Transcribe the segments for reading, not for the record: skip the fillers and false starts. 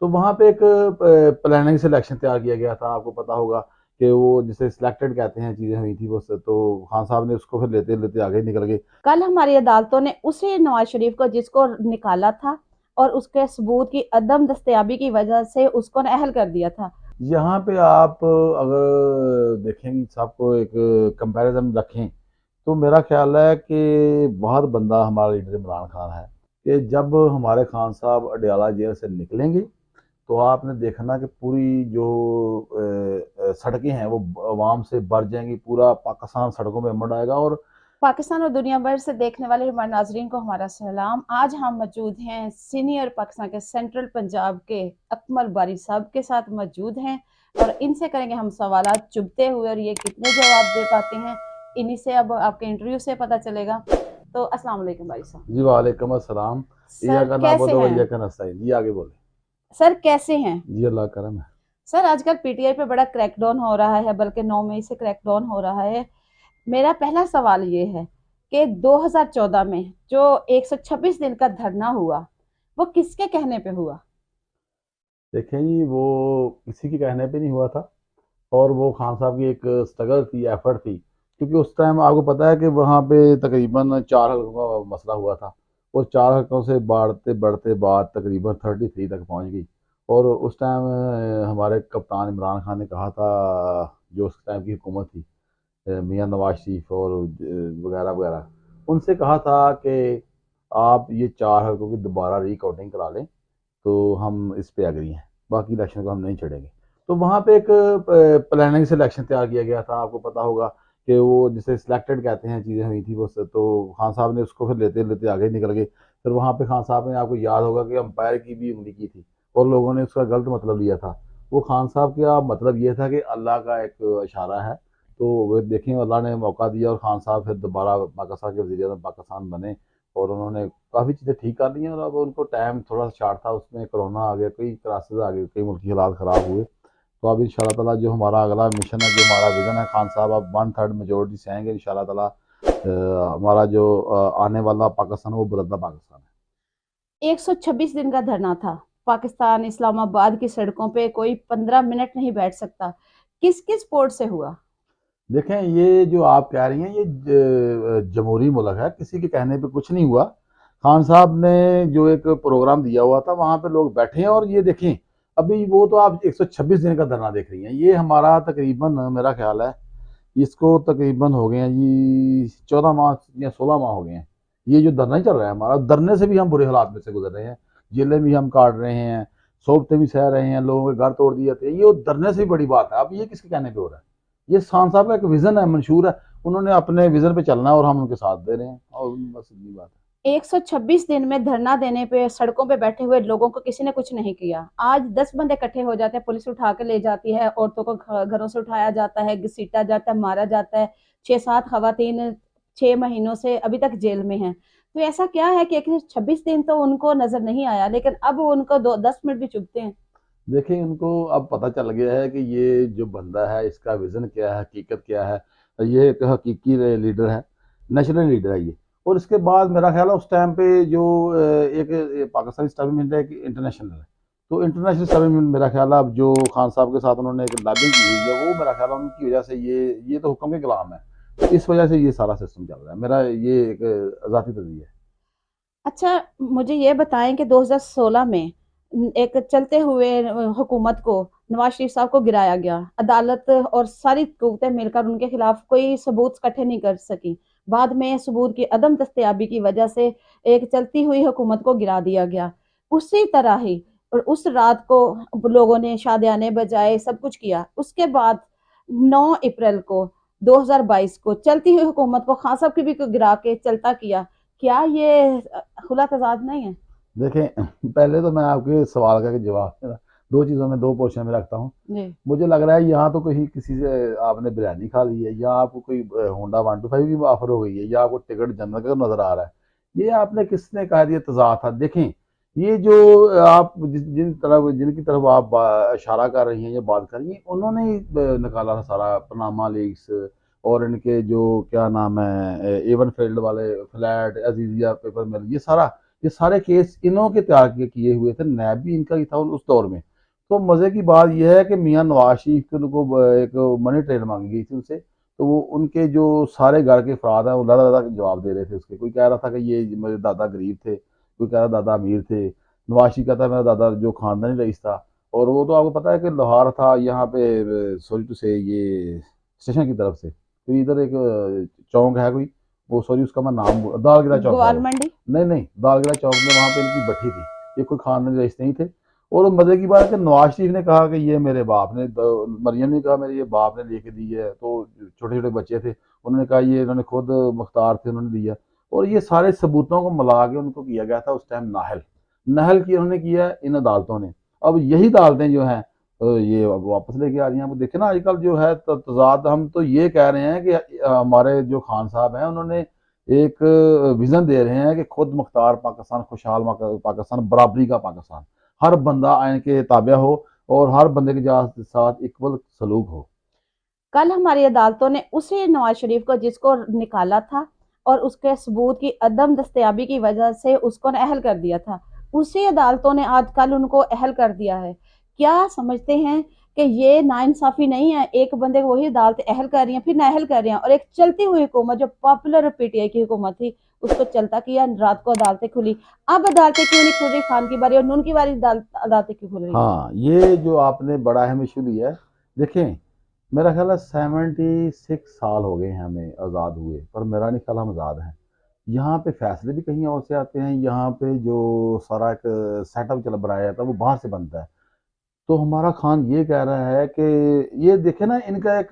तो वहाँ पे एक प्लानिंग से इलेक्शन तैयार किया गया था, आपको पता होगा कि वो जिसे सिलेक्टेड कहते हैं चीज़ें हुई थी वो तो खान साहब ने उसको फिर लेते लेते आगे निकल गए। कल हमारी अदालतों ने उसी नवाज शरीफ को जिसको निकाला था और उसके सबूत की अदम दस्तयाबी की वजह से उसको अहल कर दिया था। यहाँ पे आप अगर देखेंगे सबको एक कंपैरिजन रखें तो मेरा ख्याल है कि बहुत बंदा हमारा लीडर इमरान खान है कि जब हमारे खान साहब अडयाला जेल से निकलेंगे तो आपने देखना कि पूरी जो सड़कें हैं वो आवाम से भर जाएंगी, पूरा पाकिस्तान सड़कों में उमड़ आएगा। और पाकिस्तान और दुनिया भर से देखने वाले हमारे नाजरीन को हमारा सलाम। आज हम मौजूद हैं सीनियर पाकिस्तान के सेंट्रल पंजाब के अकमल बारी साहब के साथ मौजूद हैं और इनसे करेंगे हम सवालात चुभते हुए और ये कितने जवाब दे पाते हैं इन्हीं से अब आपके इंटरव्यू से पता चलेगा। तो अस्सलाम वालेकुम बारी साहब। जी वालेकुम अस्सलाम। सर या ना कैसे बोलो हैं? या का नस्ता जी आगे बोले। सर कैसे हैं? जी अल्लाह करम है। सर आजकल पीटीआई पे बड़ा क्रैकडाउन हो रहा है, बल्कि 9 मई से क्रैकडाउन हो रहा है। मेरा पहला सवाल ये है कि 2014 में जो 126 दिन का धरना हुआ वो किसके कहने पे हुआ? देखें जी वो किसी के कहने पे नहीं हुआ था, और वो खान साहब की एक स्ट्रगल थी, एफर्ट थी, क्योंकि उस टाइम आपको पता है कि वहाँ पे तकरीबन 4 हल्कों का मसला हुआ था, और 4 हल्कों से बढ़ते बढ़ते बात तकरीबन 33 तक पहुँच गई। और उस टाइम हमारे कप्तान इमरान खान ने कहा था, जो उस टाइम की हुकूमत थी, मियाँ नवाज शरीफ और वगैरह वगैरह, उनसे कहा था कि आप ये 4 हल्कों की दोबारा रिकाउंटिंग करा लें तो हम इस पे एग्री हैं, बाकी इलेक्शन को हम नहीं छेड़ेंगे। तो वहाँ पे एक प्लानिंग से इलेक्शन तैयार किया गया था, आपको पता होगा कि वो जिसे सिलेक्टेड कहते हैं चीज़ें हुई थी वो तो खान साहब ने उसको फिर लेते लेते आगे निकल गए। फिर वहाँ पे खान साहब ने, आपको याद होगा कि अंपायर की भी उंगली की थी और लोगों ने उसका गलत मतलब लिया था। वो खान साहब का मतलब ये था कि अल्लाह का एक इशारा है, तो वो देखें अल्लाह ने मौका दिया और खान साहब फिर दोबारा पाकिस्तान के वज़ीर आज़म पाकिस्तान बने, और उन्होंने काफ़ी चीज़ें ठीक कर ली हैं। और अब उनको टाइम थोड़ा सा शार्ट था, उसमें कोरोना आ गया, कई क्रासेस आ गए, कई मुल्की हालात ख़राब हुए। तो अब इंशाल्लाह ताला जो हमारा अगला मिशन है, जो हमारा विज़न है, खान साहब अब 1/3 मेजोरिटी से आएंगे इंशाल्लाह ताला, हमारा जो आने वाला पाकिस्तान है वो बदलता पाकिस्तान है। 126 दिन का धरना था। पाकिस्तान इस्लामाबाद की सड़कों पे कोई 15 मिनट नहीं बैठ सकता। किस किस पोर्ट से हुआ? देखें ये जो आप कह रही हैं ये जमहूरी मुल्क है, किसी के कहने पे कुछ नहीं हुआ। खान साहब ने जो एक प्रोग्राम दिया हुआ था वहाँ पे लोग बैठे हैं, और ये देखें अभी वो तो आप 126 दिन का धरना देख रही हैं, ये हमारा तकरीबन मेरा ख्याल है इसको तकरीबन हो गए हैं जी 14 माह या 16 माह हो गए हैं। ये जो धरना चल रहा है हमारा, धरने से भी हम बुरे हालात में से गुजर रहे हैं, जेलें भी हम काट रहे हैं, सोबते भी सह रहे हैं, लोगों के घर तोड़ दिए जाते हैं, ये धरने से भी बड़ी बात है। अब ये किसके कहने पे हो रहा है? ये खान साहब का एक विजन है, मंशूर है, उन्होंने अपने विजन पे चलना है और हम उनके साथ दे रहे हैं, और बस ये बात 126 दिन में धरना देने पे सड़कों पे बैठे हुए लोगों को किसी ने कुछ नहीं किया। आज 10 बंदे इकट्ठे हो जाते हैं, पुलिस उठा के ले जाती है, औरतों को घरों से उठाया जाता है, घसीटा जाता है, मारा जाता है। 6-7 खवातीन 6 महीनों से अभी तक जेल में हैं। तो ऐसा क्या है कि 126 दिन तो उनको नजर नहीं आया, लेकिन अब उनको 2-10 मिनट भी चुभते हैं। है। देखिए उनको अब पता चल गया है कि ये जो बंदा है इसका विजन क्या है, हकीकत क्या है। ये एक हकीकी लीडर है, नेशनल लीडर है ये। और इसके बाद मेरा ख्याल है उस टाइम पे जो एक पाकिस्तानी स्टैब्लिशमेंट है, एक इंटरनेशनल है, तो इंटरनेशनल स्टैब्लिशमेंट मेरा ख्याल है अब जो खान साहब के साथ उन्होंने एक लॉबिंग की हुई है, वो मेरा ख्याल है उनकी वजह से ये तो हुक्म के गुलाम है, तो इस वजह से ये सारा सिस्टम चल रहा है। मेरा ये एक ज़ाती तजरिया है। अच्छा, मुझे ये बताएं कि 2016 में एक चलते हुए हुकूमत को नवाज शरीफ साहब को गिराया गया। अदालत और सारी कुव्वतें मिलकर उनके खिलाफ कोई सबूत इकट्ठे नहीं कर सकी। बाद में सबूत की अदम दस्तयाबी की वजह से एक चलती हुई हुकूमत को गिरा दिया गया। उसी तरह ही और उस रात को लोगों ने शादियाने बजाए, सब कुछ किया। उसके बाद 9 अप्रैल को 2022 को चलती हुई हुकूमत को खान साहब की भी गिरा के चलता किया। क्या ये खुला तजाद नहीं है? देखें पहले तो मैं आपके सवाल का जवाब दो चीज़ों में, दो पोर्शन में रखता हूँ। जी। मुझे लग रहा है यहाँ तो कहीं किसी से आपने बिरयानी खा ली है, या आपको कोई होंडा 125 की ऑफर हो गई है, या आपको टिकट जन्नत का नजर आ रहा है। ये आपने किसने कहा ये तजाद था? देखें ये जो आप जिनकी तरफ आप इशारा कर रही हैं या बात कर रही हैं, उन्होंने ही निकाला था सारा पनामा लीक्स, और इनके जो क्या नाम है एवन फील्ड वाले फ्लैट, अजीजिया पेपर मिल, ये सारा ये सारे केस इन्हों के तैयार किए हुए थे, नैब भी इनका ही था उस दौर में। तो मज़े की बात यह है कि मियाँ नवाज शरीफ के उनको एक मनी ट्रेल मांगी गई थी उनसे, तो वो उनके जो सारे घर के अफराद हैं वो दादा दादा के जवाब दे रहे थे उसके। कोई कह रहा था कि ये मेरे दादा गरीब थे, कोई कह रहा दादा अमीर थे। नवाज शरीफ कहता है मेरा दादा जो खानदानी रईस था। और वो तो आपको पता है कि लाहौर था यहाँ पे, सॉरी टू से, ये स्टेशन की तरफ से, तो इधर एक चौक है कोई, वो सॉरी उसका मैं नाम दालगिरा चौक है ग्वार वो। मंडी। नहीं नहीं, दालगिरा चौक में वहाँ पे इनकी भट्ठी थी। ये कोई खानदानी रईस नहीं थे। और मजे की बात है कि नवाज शरीफ ने कहा कि ये मेरे बाप ने, मरियम ने कहा मेरे ये बाप ने लेके दी है, तो छोटे छोटे बच्चे थे उन्होंने कहा ये इन्होंने खुद मुख्तार थे उन्होंने दिया। और ये सारे सबूतों को मिला के उनको किया गया था उस टाइम नाहल। नाहल की उन्होंने किया इन अदालतों ने। अब यही अदालतें जो हैं ये अब वापस लेके आ रही हैं। अब देखे ना आजकल जो है तजाद, हम तो ये कह रहे हैं कि हमारे जो खान साहब हैं उन्होंने एक विजन दे रहे हैं कि खुद मुख्तार पाकिस्तान, खुशहाल पाकिस्तान, बराबरी का पाकिस्तान, हर बंदा आइन के ताबे हो और हर बंदे के साथ इक्वल सलूक हो। कल हमारी अदालतों ने उसी नवाज शरीफ को जिसको निकाला था और उसके सबूत की अदम दस्तयाबी की वजह से उसको अहल कर दिया था, उसी अदालतों ने आज कल उनको अहल कर दिया है। क्या समझते हैं कि ये नाइंसाफी नहीं है? एक बंदे को वही अदालत अहल कर रही हैं, फिर नाअहल कर रही हैं, और एक चलती हुई हुकूमत जो पॉपुलर पीटीआई की हुकूमत थी उसको चलता किया, रात को अदालतें खुली। अब अदालतें क्यों नहीं खुल रही? खान की बारी और नून की बारी, अदालतें क्यों खुल रही हैं? हाँ, ये जो आपने बड़ा अहम इशू लिया है। देखें, मेरा ख्याल है 76 साल हो गए हैं हमें आज़ाद हुए, पर मेरा नहीं ख्याल हम आज़ाद हैं। यहाँ पे फैसले भी कहीं और से आते हैं, यहाँ पे जो सारा एक सेटअप चल बनाया जाता है वो बाहर से बनता है। तो हमारा खान ये कह रहा है कि ये देखे ना, इनका एक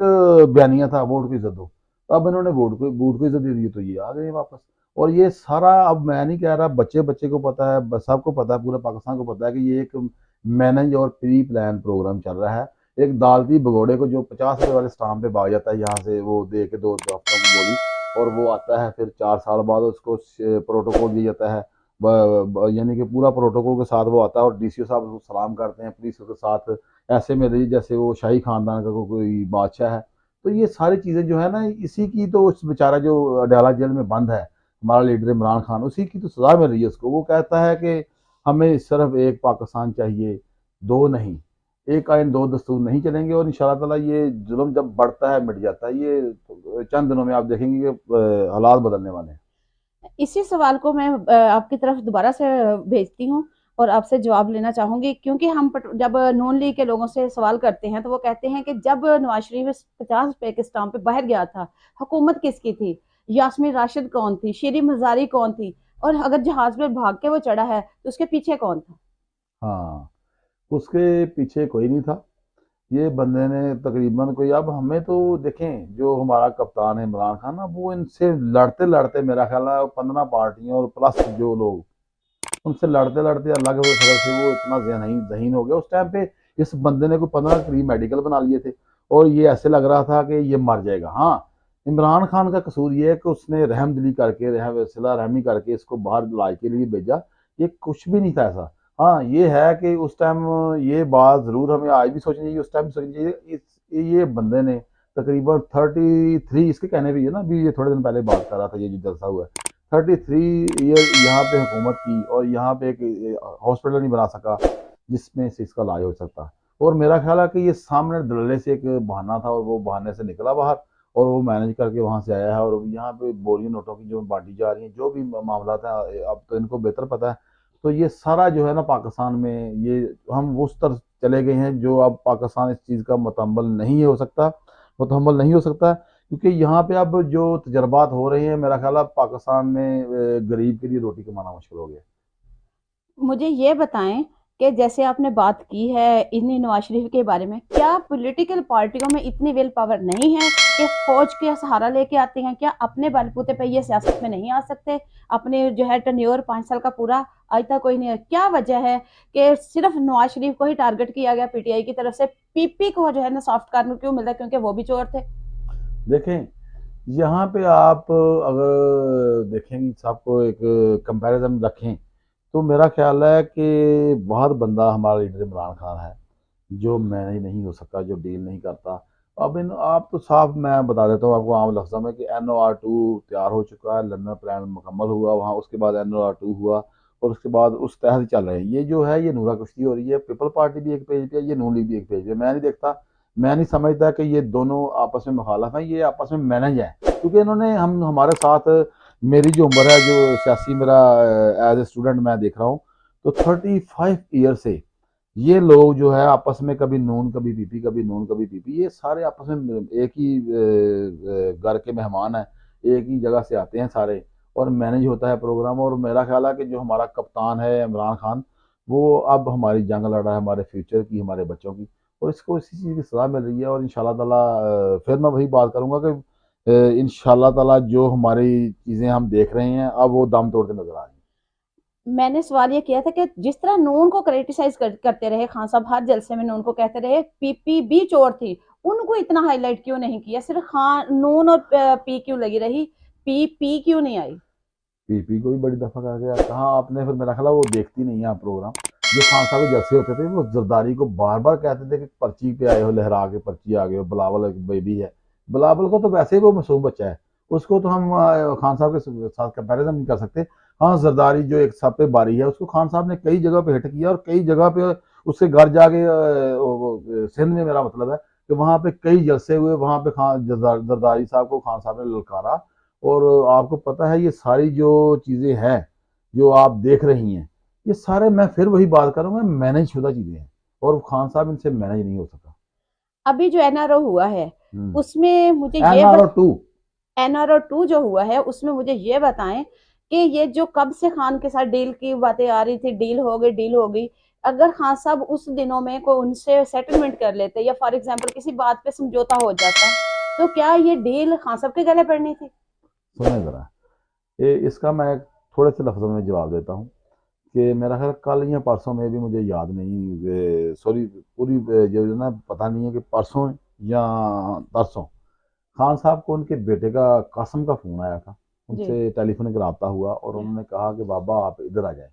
बयानिया था वोट की इज्जत दो, तो अब इन्होंने वोट को इज्जत दे दी, तो ये आ गए वापस। और ये सारा, अब मैं नहीं कह रहा, बच्चे बच्चे को पता है, सबको पता है, पूरे पाकिस्तान को पता है कि ये एक मैनेज और प्री प्लान प्रोग्राम चल रहा है। एक दालती भगोड़े को जो 50 रुपए वाले स्टाम्प पे भाग जाता है यहाँ से, वो दे के 2 हफ्तों की गोली, और वो आता है फिर 4 साल बाद उसको प्रोटोकॉल दिया जाता है। यानी कि पूरा प्रोटोकॉल के साथ वो आता है और डीसीओ साहब उसको सलाम करते हैं पुलिस के साथ, ऐसे में रही जैसे वो शाही खानदान का कोई बादशाह है। तो ये सारी चीज़ें जो है ना, इसी की तो उस बेचारा जो अडयाला जेल में बंद है हमारा लीडर इमरान खान, उसी की तो सज़ा मिल रही है उसको। वो कहता है कि हमें सिर्फ एक पाकिस्तान चाहिए, दो नहीं, एक आइन दो दस्तूर नहीं चलेंगे। और इंशाल्लाह ताला ये जुल्म जब बढ़ता है मिट जाता है, ये चंद दिनों में आप देखेंगे कि हालात बदलने वाले हैं। इसी सवाल को मैं आपकी तरफ दोबारा से भेजती हूँ और आपसे जवाब लेना चाहूंगी, क्योंकि हम जब नून लीग के लोगों से सवाल करते हैं तो वो कहते हैं कि जब नवाज शरीफ 50 रुपए के स्टाम्प पे बाहर गया था, हुकूमत किसकी थी? यास्मीन राशिद कौन थी? शीरी मजारी कौन थी? और अगर जहाज में भाग के वो चढ़ा है तो उसके पीछे कौन था? हाँ, उसके पीछे कोई नहीं था। ये बंदे ने तकरीबन कोई, अब हमें तो देखें, जो हमारा कप्तान है इमरान खान ना, वो इनसे लड़ते लड़ते मेरा ख्याल है 15 पार्टियों और प्लस जो लोग, उनसे लड़ते लड़ते अल्लाह के फजल से वो इतना जहीन जहीन हो गया उस टाइम पे। इस बंदे ने कोई 15 करीब मेडिकल बना लिए थे, और ये ऐसे लग रहा था कि ये मर जाएगा। हाँ, इमरान खान का कसूर ये है कि उसने रहम दिली करके, सिला रहमी करके इसको बाहर इलाज के लिए भेजा। ये कुछ भी नहीं था ऐसा। हाँ, ये है कि उस टाइम ये बात ज़रूर हमें आज भी सोचनी चाहिए, उस टाइम भी सोचनी चाहिए। ये बंदे ने तकरीबन 33, इसके कहने भी है ना, अभी ये थोड़े दिन पहले बात कर रहा था, ये जो जलसा हुआ है, 33 ईयर यहाँ पे हुकूमत की, और यहाँ पे एक हॉस्पिटल नहीं बना सका जिसमें से इसका इलाज हो सकता। और मेरा ख्याल है कि ये सामने दलले से एक बहाना था, और वो बहाने से निकला बाहर, और वो मैनेज करके वहां से आया है। और यहाँ पे बोरियों नोटों की जो बांटी जा रही है, जो भी मामला था, अब तो इनको बेहतर पता है। तो ये सारा जो है ना पाकिस्तान में, ये हम उस तरफ चले गए हैं जो अब पाकिस्तान इस चीज़ का मुतहम्मल नहीं हो सकता, मुतहम्मल नहीं हो सकता। क्योंकि यहाँ पे अब जो तजर्बात हो रहे हैं, मेरा ख्याल है पाकिस्तान में गरीब के लिए रोटी कमाना मुश्किल हो गया। मुझे ये बताएं कि जैसे आपने बात की है इन्हीं नवाज शरीफ के बारे में, क्या पॉलिटिकल पार्टियों में इतनी विल पावर नहीं है कि फौज के सहारा लेके आते हैं? क्या अपने बलबूते पे ये सियासत में नहीं आ सकते? अपने जो है टेन्योर 5 साल का पूरा, आज तक कोई नहीं है। क्या वजह है कि सिर्फ नवाज शरीफ को ही टारगेट किया गया पीटीआई की तरफ से? पीपी को जो है ना सॉफ्ट कार्नर क्यों मिलता है? क्योंकि वो भी चोर थे। देखें, यहाँ पे आप अगर देखेंगे, सबको एक कंपैरिजन रखें, तो मेरा ख्याल है कि बहुत बंदा हमारा लीडर इमरान खान है जो मैनेज नहीं हो सका, जो डील नहीं करता। अब इन आप तो साफ मैं बता देता हूँ आपको आम लफ्ज़ों में कि NOR 2 तैयार हो चुका है, लंदन प्लान मुकम्मल हुआ, वहाँ उसके बाद NOR 2 हुआ, और उसके बाद उस तहत चल रहे हैं। ये जो है ये नूरा कुश्ती हो रही है, पीपल पार्टी भी एक पेज पे है, ये नून लीग भी एक पेज पे है। मैं नहीं देखता, मैं नहीं समझता कि ये दोनों आपस में मुखालफ हैं, ये आपस में मैनेज है, क्योंकि इन्होंने हम हमारे साथ, मेरी जो उम्र है जो सियासी मेरा एज ए स्टूडेंट मैं देख रहा हूँ, तो 35 ईयर से ये लोग जो है आपस में कभी नून कभी पीपी, कभी नून कभी पीपी, ये सारे आपस में एक ही घर के मेहमान हैं, एक ही जगह से आते हैं सारे, और मैनेज होता है प्रोग्राम। और मेरा ख्याल है कि जो हमारा कप्तान है इमरान खान, वो अब हमारी जंग लड़ रहा है हमारे फ्यूचर की, हमारे बच्चों की, और इसको इसी चीज़ की सज़ा मिल रही है। और इंशाल्लाह ताला फिर मैं वही बात करूंगा कि इंशाल्लाह ताला जो हमारी चीज़ें हम देख रहे हैं अब वो दम तोड़ते नजर आ रही हैं। मैंने सवाल ये किया था कि जिस तरह नून को क्रिटिसाइज करते रहे खान साहब, हर जलसे में नून को कहते रहे पीपी भी चोर थी, उनको इतना हाईलाइट क्यों नहीं किया? सिर्फ खान नून और पी क्यों लगी रही, पी पी क्यों नहीं आई? पीपी को भी बड़ी दफा कहा गया, कहाँ आपने, फिर मेरा ख्याल है वो देखती नहीं है आप प्रोग्राम। जो खान साहब के जलसे होते थे वो जरदारी को बार बार कहते थे कि पर्ची पे आए हो, लहरा के पर्ची आ गए हो, बिलावल एक बेबी है। बिलावल को तो वैसे ही वो मासूम बच्चा है, उसको तो हम खान साहब के साथ कंपैरिजन नहीं कर सकते। हाँ, जरदारी जो एक सब पे बारी है, उसको खान साहब ने कई जगह पे हिट किया, और कई जगह पे उसके घर जाके सिंध में मेरा मतलब है कि वहाँ पे कई जलसे हुए, वहाँ पे खान जरदारी साहब को खान साहब ने ललकारा। और आपको पता है ये सारी जो चीज़ें हैं जो आप देख रही हैं, ये सारे मैं फिर वही बात करूंगा, मैनेज शुदा चीज़ें हैं, और खान साहब इनसे मैनेज नहीं हो सका। अभी जो एनआरओ हुआ है उसमें मुझे ये NRO 2। एनआरओ टू जो हुआ है उसमें मुझे ये बताएं कि ये जो कब से खान के साथ डील की बातें आ रही थी, डील हो गई, डील हो गई, अगर खान साहब उस दिनों में कोई उनसे सेटलमेंट कर लेते या फॉर एग्जांपल किसी बात पे समझौता हो जाता, तो क्या ये डील खान साहब के गले पड़नी थी? सुने ज़रा, इसका मैं थोड़े से लफ्ज़ों में जवाब देता हूँ कि मेरा ख्याल कल या परसों में भी, मुझे याद नहीं, सॉरी पूरी जो ना पता नहीं है कि परसों या तरसों, खान साहब को उनके बेटे का कासम का फ़ोन आया था, जी। उनसे टेलीफोनिक रब्ता हुआ, और जी। उन्होंने कहा कि बाबा आप इधर आ जाएं।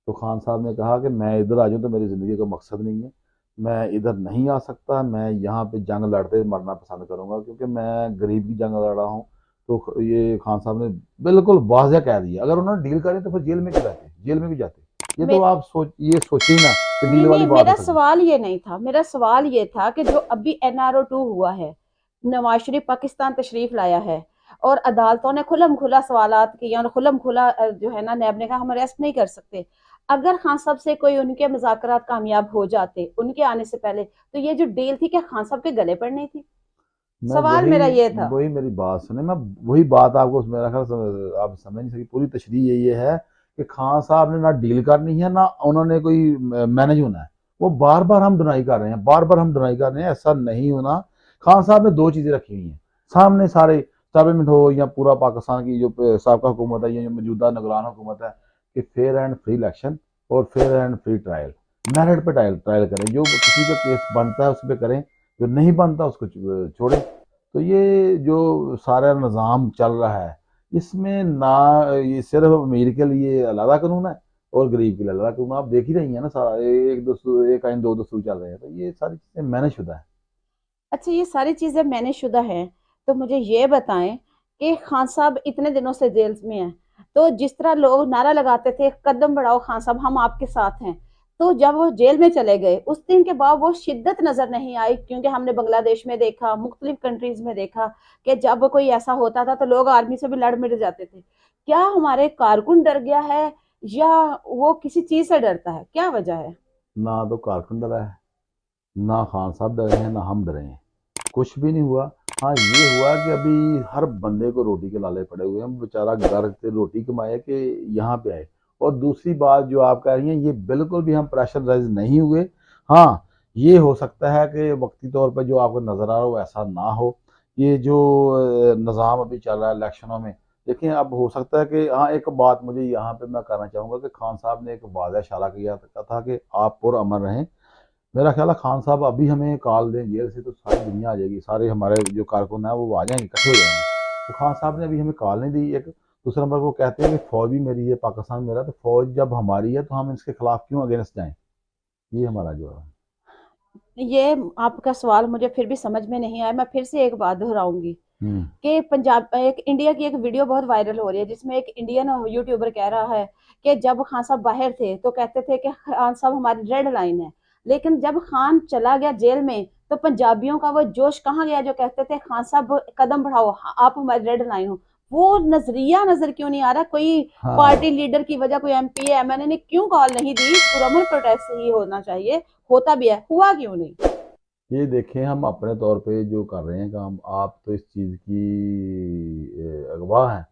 तो खान साहब ने कहा कि मैं इधर आ जाऊँ तो मेरी ज़िंदगी का मकसद नहीं है, मैं इधर नहीं आ सकता, मैं यहाँ पे जंग लड़ते मरना पसंद करूँगा, क्योंकि मैं गरीब की जंग लड़ रहा हूँ। तो ये खान साहब ने बिल्कुल वाज़ह कह दिया, अगर उन्होंने डील करी तो फिर जेल में क्यों रहते, जेल में भी जाते। ये तो मे, आप ये सोचिए ना कि डील नहीं नहीं, वाली बात हो मेरा सकती। सवाल ये नहीं था, मेरा सवाल ये था कि जो अभी एनआरओ टू हुआ है, नवाज शरीफ पाकिस्तान तशरीफ लाया है और अदालतों ने खुलम खुला सवालात किए और खुलम खुला जो है ना, नैब ने कहा हम अरेस्ट नहीं कर सकते। अगर खान साहब से कोई उनके मुज़ाकरात कामयाब हो जाते उनके आने से पहले, तो ये जो डील थी क्या खान साहब के गले पड़नी थी? मैं सवाल वही मेरा ये था। वही मेरी बात सुने, मैं वही बात आपको, मेरा ख्याल आप समझ नहीं सकी, पूरी तशरीह ये है कि खान साहब ने ना डील करनी है ना उन्होंने कोई मैनेज होना है। वो बार बार हम डिनाई कर रहे हैं, बार बार हम डिनाई कर रहे हैं, ऐसा नहीं होना। खान साहब ने दो चीज़ें रखी हुई हैं सामने, सारे स्टैब्लिशमेंट हो या पूरा पाकिस्तान की जो साबका हुकूमत है या जो मौजूदा निगरान हुकूमत है, कि फेयर एंड फ्री इलेक्शन और fair and free trial, merit पे ट्रायल ट्रायल करें, जो किसी का केस बनता है उस पर करें, जो नहीं बनता उसको छोड़ें। तो ये जो सारा निज़ाम चल रहा है, इसमें ना ये सिर्फ अमीर के लिए अलग कानून है और गरीब के लिए अलग कानून, आप देख ही रही हैं ना, सारा एक दस्तूर, एक आइन दो दस्तूर चल रहे हैं, तो ये सारी चीज़ें मैंने शुदा है। अच्छा, ये सारी चीजें मैंने शुदा हैं, तो मुझे ये बताएं कि खान साहब इतने दिनों से जेल में हैं, तो जिस तरह लोग नारा लगाते थे कदम बढ़ाओ खान साहब हम आपके साथ हैं, तो जब वो जेल में चले गए उस दिन के बाद वो शिद्दत नजर नहीं आई? क्योंकि हमने बांग्लादेश में देखा, मुख्तलिफ कंट्रीज में देखा कि जब कोई ऐसा होता था तो लोग आर्मी से भी लड़ मिट जाते थे। क्या हमारे कारकुन डर गया है या वो किसी चीज से डरता है, क्या वजह है? ना तो कारकुन डरा है, ना खान साहब डरे हैं, ना हम डरे हैं, कुछ भी नहीं हुआ। हाँ, ये हुआ कि अभी हर बंदे को रोटी के लाले पड़े हुए हैं, बेचारा घर से रोटी कमाए कि यहाँ पे आए। और दूसरी बात जो आप कह रही हैं, ये बिल्कुल भी हम प्रेशराइज नहीं हुए। हाँ, ये हो सकता है कि वक्ती तौर पर जो आपको नज़र आ रहा हो ऐसा ना हो। ये जो निज़ाम अभी चल रहा है इलेक्शनों में, देखिए अब हो सकता है कि, हाँ, एक बात मुझे यहाँ पे मैं करना चाहूँगा कि खान साहब ने एक वाज़ह इशारा किया था कि आप पुरअमन रहें। मेरा ख्याल है खान साहब अभी हमें कॉल दें जेल से तो सारी दुनिया आ जाएगी, सारे हमारे जो कारकुन हैं वो आ जाएंगे, इकट्ठे हो जाएंगे। तो खान साहब ने अभी हमें कॉल नहीं दी। एक दूसरा नंबर वो कहते हैं कि फौज भी मेरी है, पाकिस्तान मेरा, तो फौज जब हमारी है तो हम इसके खिलाफ क्यों अगेंस्ट जाएं। ये हमारा जो है। ये आपका सवाल मुझे फिर भी समझ में नहीं आया, मैं फिर से एक बात दोहराऊंगी। हम्म। कि पंजाब एक इंडिया की एक वीडियो बहुत वायरल हो रही है जिसमें एक इंडियन यूट्यूबर कह रहा है कि जब खान साहब बाहर थे तो कहते थे कि खान साहब हमारी रेड लाइन है, लेकिन जब खान चला गया जेल में तो पंजाबियों का वो जोश कहाँ गया जो कहते थे खान साहब कदम बढ़ाओ, आप हमारी रेड लाइन हो। वो नजरिया नजर क्यों नहीं आ रहा? कोई हाँ, पार्टी लीडर की वजह, कोई एमपी एमएनए ने क्यों कॉल नहीं दी? पुरअमन प्रोटेस्ट ही होना चाहिए, होता भी है, हुआ क्यों नहीं? ये देखें हम अपने तौर पे जो कर रहे हैं काम, आप तो इस चीज़ की अगवा हैं,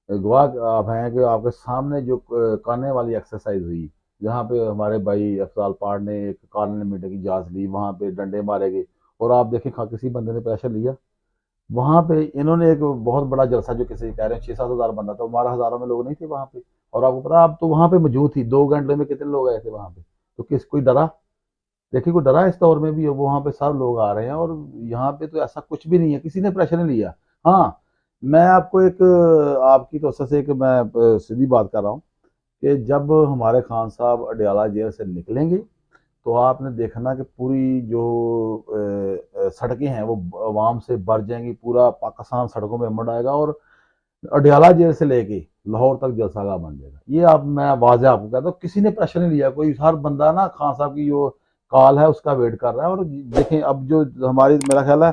गवाह आप हैं कि आपके सामने जो करने वाली एक्सरसाइज हुई, जहाँ पे हमारे भाई अफजाल पार ने एक कॉर्नर मीटर की जांच ली, वहाँ पे डंडे मारे गए, और आप देखें किसी बंदे ने प्रेशर लिया वहाँ पे? इन्होंने एक बहुत बड़ा जलसा, जो किसी कह रहे हैं 6-7 हज़ार बंदा था, हमारा हज़ारों में लोग नहीं थे वहाँ पे। और आपको पता, आप तो वहाँ पे मौजूद थी, 2 घंटे में कितने लोग आए थे वहाँ पे? तो किस कोई डरा? देखिए कोई डरा इस दौर में भी? वहाँ पे सब लोग आ रहे हैं, और यहाँ पे तो ऐसा कुछ भी नहीं है, किसी ने प्रेशर नहीं लिया। हाँ, मैं आपको एक आपकी तवज्जो से एक मैं सीधी बात कर रहा हूँ कि जब हमारे खान साहब अडयाला जेल से निकलेंगे, तो आपने देखना कि पूरी जो सड़कें हैं वो आवाम से भर जाएंगी, पूरा पाकिस्तान सड़कों में उमड़ आएगा, और अडयाला जेल से लेके लाहौर तक जलसागा बन जाएगा। ये आप मैं वाज़ह आपको कहता हूँ, किसी ने प्रेशर नहीं लिया, कोई हर बंदा ना खान साहब की जो कॉल है उसका वेट कर रहा है। और देखें अब जो हमारी, मेरा ख्याल है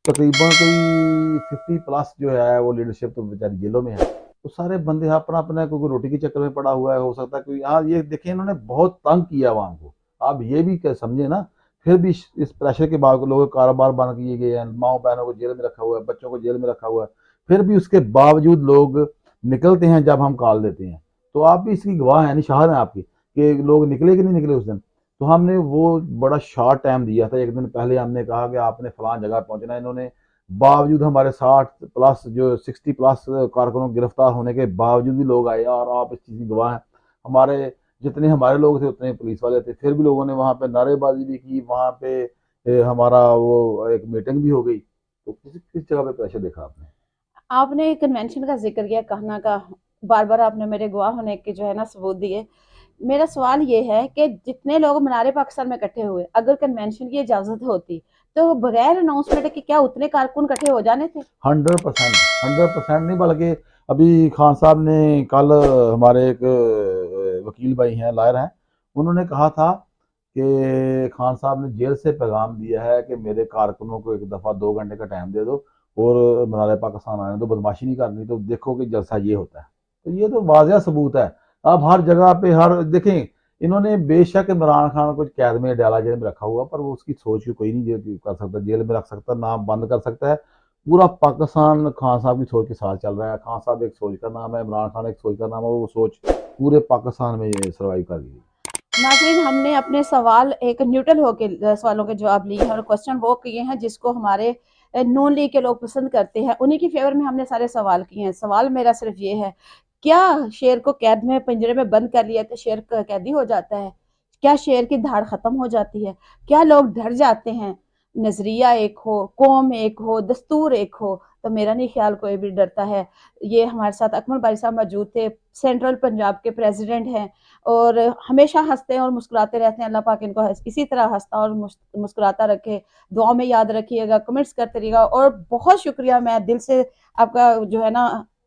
तकरीबन कोई 50+ जो है वो लीडरशिप तो बेचारी जेलों में है, तो सारे बंदे अपना अपना, कोई रोटी के चक्कर में पड़ा हुआ है, हो सकता है कोई। हाँ, ये देखिए इन्होंने बहुत तंग किया आवाम को, आप ये भी समझे ना। फिर भी इस प्रेशर के बाद लोगों के कारोबार बंद किए गए हैं, माओ बहनों को जेल में रखा हुआ है, बच्चों को जेल में रखा हुआ है, फिर भी उसके बावजूद लोग निकलते हैं जब हम कॉल देते हैं। तो आप भी इसकी गवाह हैं, निशान है आपकी, कि लोग निकले कि नहीं निकले उस दिन। तो हमने वो बड़ा शॉर्ट टाइम दिया था, एक दिन पहले हमने कहा कि आपने फलां जगह पहुंचना है। इन्होंने बावजूद हमारे 60+ जो 60+ कारकुनों गिरफ्तार होने के बावजूद भी लोग आए, और आप इस चीज़ की गवाह हैं। हमारे जितने हमारे लोग थे उतने पुलिस वाले थे, फिर भी लोगों ने वहाँ पे नारेबाजी भी की, वहाँ पे हमारा वो एक मीटिंग भी हो गई। तो किस जगह पे प्रेशर देखा आपने? आपने कन्वेंशन का जिक्र किया कहना का, बार बार आपने मेरे गवाह होने के जो है ना सबूत दिए। मेरा सवाल ये है कि जितने लोग मनारे पाकिस्तान में इकट्ठे हुए, अगर कन्वेंशन की इजाजत होती तो बगैर अनाउंसमेंट के क्या उतने कारकुन इकट्ठे हो जाने थे? 100%, 100% नहीं, बल्कि अभी खान साहब ने कल, हमारे एक वकील भाई हैं, लॉयर हैं, उन्होंने कहा था कि खान साहब ने जेल से पैगाम दिया है कि मेरे कारकुनों को एक दफ़ा 2 घंटे का टाइम दे दो, और मनारे पाकिस्तान आने दो, बदमाशी नहीं करनी, तो देखो कि जलसा ये होता है। तो ये तो वाजह सबूत है। आप हर जगह पे हर देखें, इन्होंने बेशक इमरान खान को कैद में डाला, जेल में रखा हुआ, पर वो उसकी सोच की कोई नहीं कर सकता, जेल में रख सकता, नाम बंद कर सकता है। पूरा पाकिस्तान खान साहब की सोच के साथ चल रहा है। खान साहब एक सोच का नाम है, इमरान खान एक सोच का नाम है, वो सोच पूरे पाकिस्तान में ये सर्वाइव कर रही है। नाजरीन, हमने अपने सवाल एक न्यूट्रल होकर सवालों के जवाब लिए हैं और क्वेश्चन वो किए हैं जिसको हमारे नून लीग के लोग पसंद करते हैं, उन्हीं की फेवर में हमने सारे सवाल किए हैं। सवाल मेरा सिर्फ ये है, क्या शेर को कैद में पिंजरे में बंद कर लिया तो शेर कैदी हो जाता है? क्या शेर की धाड़ खत्म हो जाती है? क्या लोग डर जाते हैं? नजरिया एक हो, कौम एक हो, दस्तूर एक हो, तो मेरा नहीं ख्याल कोई भी डरता है। ये हमारे साथ अकमल भाई साहब मौजूद थे, सेंट्रल पंजाब के प्रेसिडेंट हैं, और हमेशा हंसते हैं और मुस्कुराते रहते हैं। अल्लाह पाक इनको इसी तरह हंसता और मुस्कुराता रखे। दुआ में याद रखिएगा, कमेंट्स करते रहिएगा, और बहुत शुक्रिया, मैं दिल से आपका जो है ना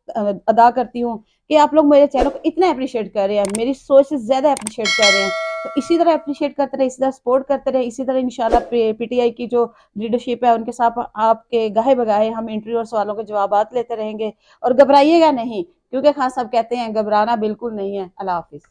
अदा करती हूँ कि आप लोग मेरे चैनल को इतना अप्रिशिएट कर रहे हैं, मेरी सोच से ज़्यादा अप्रिशिएट कर रहे हैं। तो इसी तरह अप्रिशिएट करते रहे, इसी तरह सपोर्ट करते रहे, इसी तरह इंशाल्लाह पीटीआई की जो लीडरशिप है उनके साथ आपके गाहे बगाहे हम इंटरव्यू और सवालों के जवाब लेते रहेंगे। और घबराइएगा नहीं, क्योंकि खान साहब कहते हैं घबराना बिल्कुल नहीं है। अल्लाह हाफिज़।